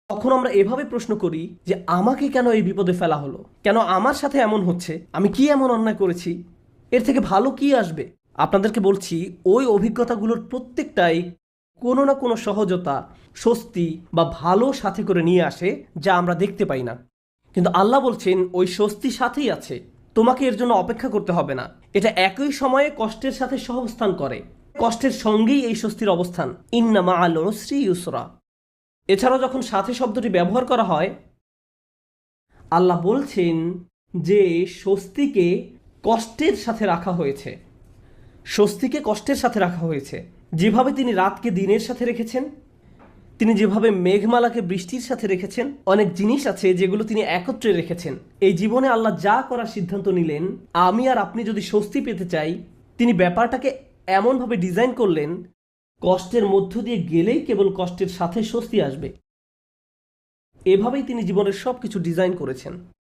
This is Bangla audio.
তখন আমরা এভাবে প্রশ্ন করি যে আমাকে কেন এই বিপদে ফেলা হলো, কেন আমার সাথে এমন হচ্ছে, আমি কি এমন অন্যায় করেছি, এর থেকে ভালো কি আসবে। আপনাদেরকে বলছি, ওই অভিজ্ঞতাগুলোর প্রত্যেকটাই কোনো না কোনো সহজতা, স্বস্তি বা ভালো সাথে করে নিয়ে আসে, যা আমরা দেখতে পাই না। কিন্তু আল্লাহ বলছেন ওই স্বস্তি সাথেই আছে, তোমাকে এর জন্য অপেক্ষা করতে হবে না। এটা একই সময়ে কষ্টের সাথে সহবস্থান করে, কষ্টের সঙ্গেই এই স্বস্তির অবস্থান। ইন্না মাআল উসরি ইউসরা। এছাড়াও যখন সাথে শব্দটি ব্যবহার করা হয়, আল্লাহ বলছেন যে স্বস্তিকে কষ্টের সাথে রাখা হয়েছে, স্বস্তিকে কষ্টের সাথে রাখা হয়েছে। যেভাবে তিনি রাতকে দিনের সাথে রেখেছেন, তিনি যেভাবে মেঘমালাকে বৃষ্টির সাথে রেখেছেন, অনেক জিনিস আছে যেগুলো তিনি একত্রে রেখেছেন। এই জীবনে আল্লাহ যা করার সিদ্ধান্ত নিলেন, আমি আর আপনি যদি স্বস্তি পেতে চাই, তিনি ব্যাপারটাকে এমনভাবে ডিজাইন করলেন, কষ্টের মধ্য দিয়ে গেলেই কেবল কষ্টের সাথে স্বস্তি আসবে। এভাবেই তিনি জীবনের সব কিছু ডিজাইন করেছেন।